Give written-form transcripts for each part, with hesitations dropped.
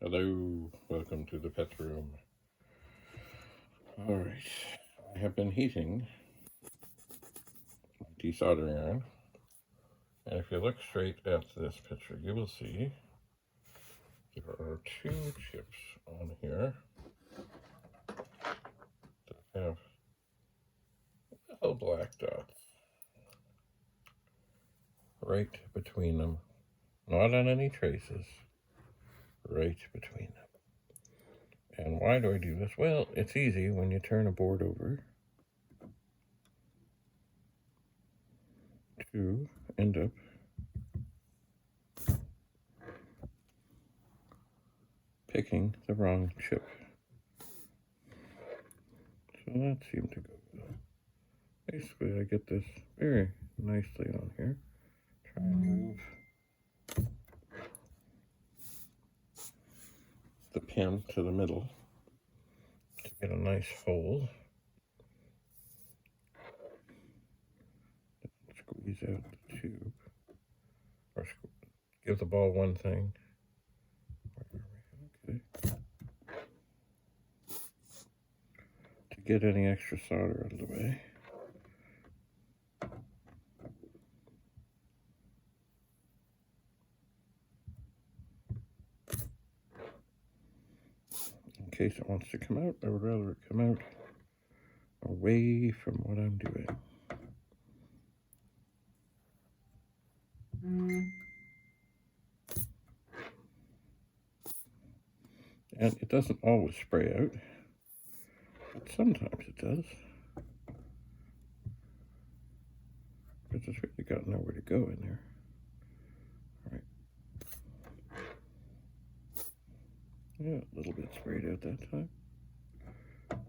Hello, welcome to the pet room. Alright, I have been heating my de-soldering iron, and if you look straight at this picture, you will see there are two chips on here that have little black dots right between them, not on any traces, right between them. And why do I do this? Well, it's easy when you turn a board over to end up picking the wrong chip. So that seemed to go well. Basically, I get this very nicely on here. Try and move the pin to the middle to get a nice hole. Squeeze out the tube, or give the ball one thing. Okay. To get any extra solder out of the way. In case it wants to come out, I would rather it come out away from what I'm doing. And it doesn't always spray out, but sometimes it does. Because it's really got nowhere to go in there. Alright. Yeah, a little bit sprayed out that time.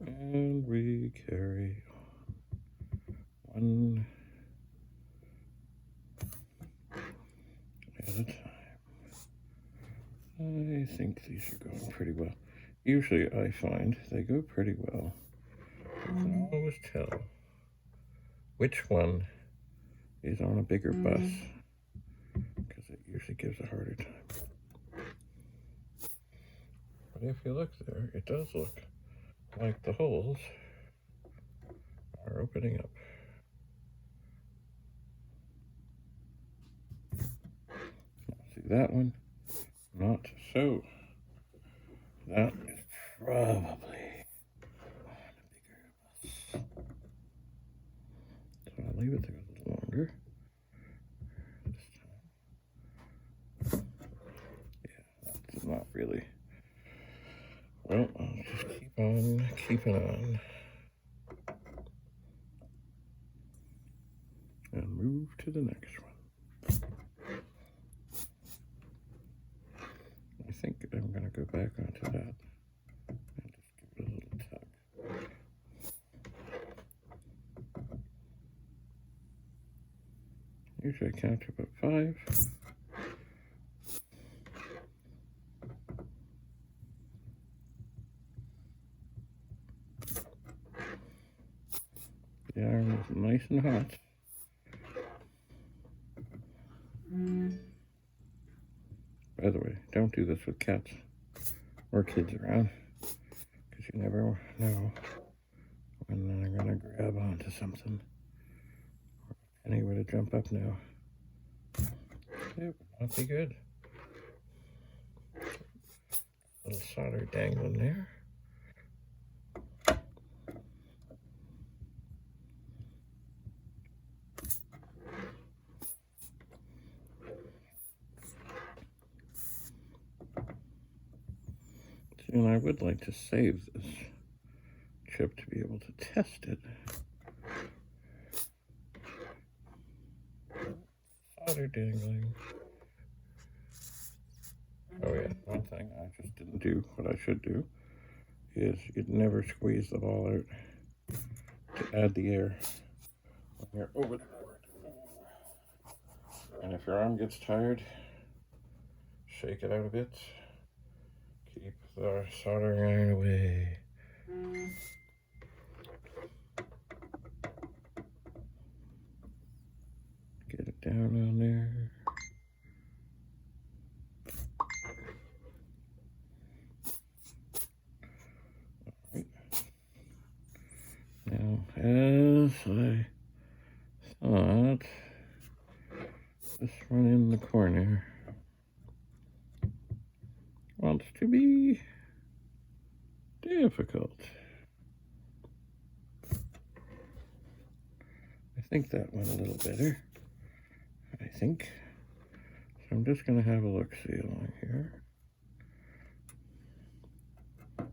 And we carry on. One at a time. I think these are going pretty well. Usually I find they go pretty well. You can always tell which one is on a bigger bus, because it usually gives a harder time. But if you look there, it does look like the holes are opening up. See that one? Not so. That is probably on a bigger bus. So I'll leave it there a little longer. This time. Yeah, that's not really. Well, I'll just keep on keeping on. And move to the next one. I think I'm going to go back onto that and just give it a little tug. Usually I count to about 5. The iron is nice and hot. By the way, don't do this with cats or kids around, because you never know when they're going to grab onto something. Any way to jump up now. It would not be good. Little solder dangling there. And I would like to save this chip to be able to test it. Solder dangling. Oh yeah, one thing I just didn't do, what I should do, is you'd never squeeze the ball out to add the air when you're over the board. And if your arm gets tired, shake it out a bit. Keep the soldering iron away. Get it down on there. corner wants to be difficult. I think that went a little better. I think. So I'm just going to have a look-see along here. And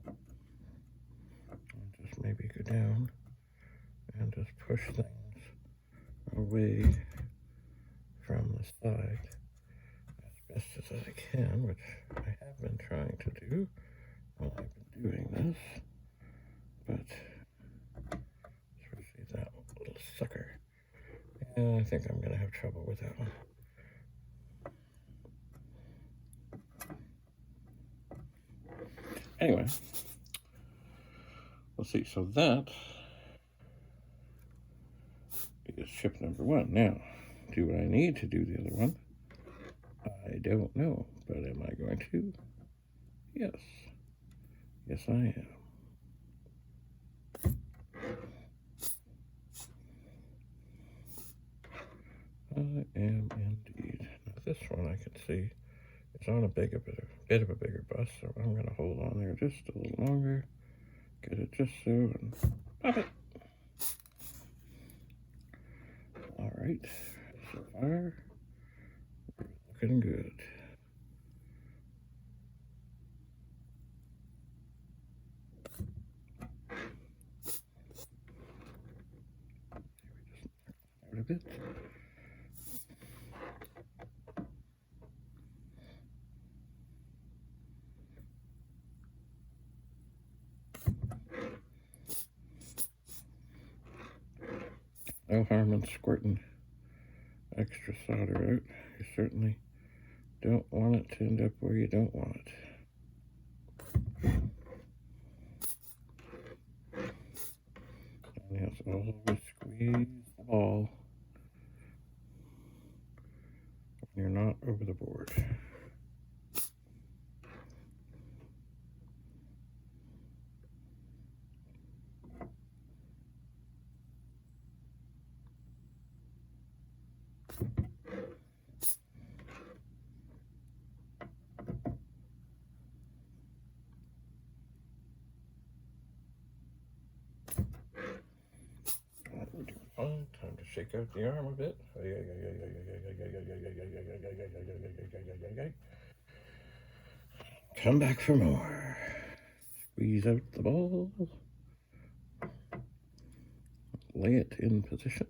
just maybe go down and just push things away from the side as best as I can, which I have been trying to do while I've been doing this. But especially that little sucker. Yeah, I think I'm going to have trouble with that one. Anyway, let's see. So that is chip number 1. Now, do I need to do the other one? I don't know, but am I going to? Yes. Yes, I am. I am indeed. Now this one I can see it's on a bit of a bigger bus, so I'm going to hold on there just a little longer, get it just so, and pop it. All right, so far we're looking good. Out a bit. No harm in squirting extra solder out. You certainly don't want it to end up where you don't want it. And yes, always squeeze the ball when you're not over the board. We're doing fine. Time to shake out the arm a bit. Come back for more. Squeeze out the ball. Lay it in position.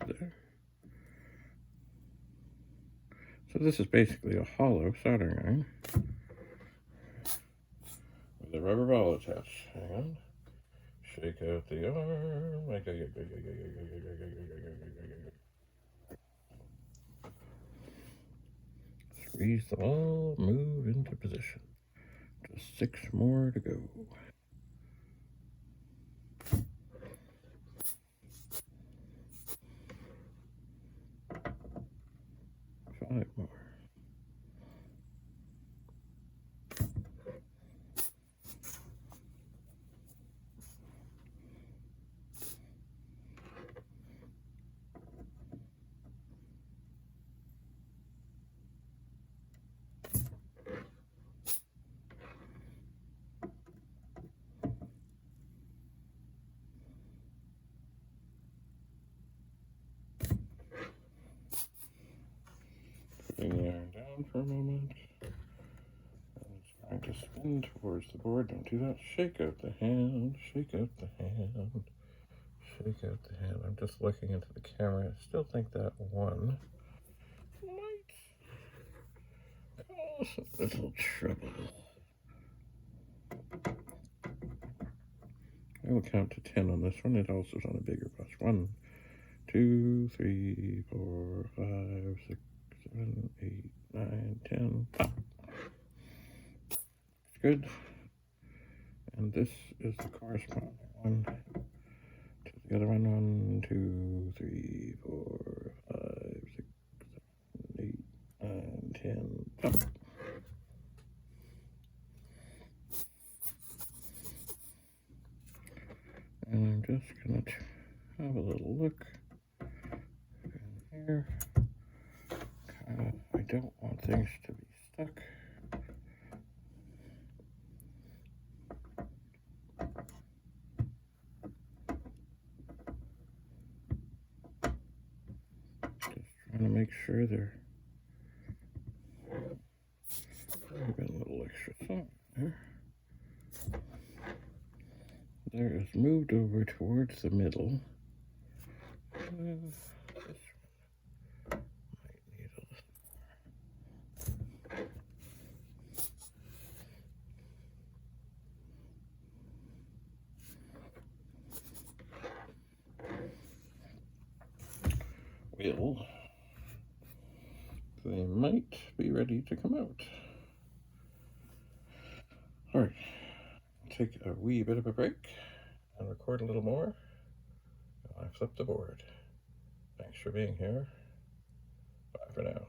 There. So this is basically a hollow soldering iron with a rubber ball attached. Hang on. Shake out the arm. Squeeze the ball, move into position. Just 6 more to go. 5 more. Putting the iron down for a moment. And it's trying to spin towards the board. Don't do that. Shake out the hand. Shake out the hand. Shake out the hand. I'm just looking into the camera. I still think that one might cause a little trouble. I will count to 10 on this one. It also is on a bigger bus. 1, 2, 3, 4, 5, 6, 7, 8, 9, 10. Pop. Good. And this is the corresponding one to the other one. 1, 2, 3, 4, 5, 6, 7, 8, 9, 10. Pop. And I'm just going to have a little look in here. I don't want things to be stuck. Just trying to make sure they're got a little extra thought there. There is moved over towards the middle. This one might need a little more. Well, they might be ready to come out. All right, take a wee bit of a break and record a little more. I flip the board. Thanks for being here. Bye for now.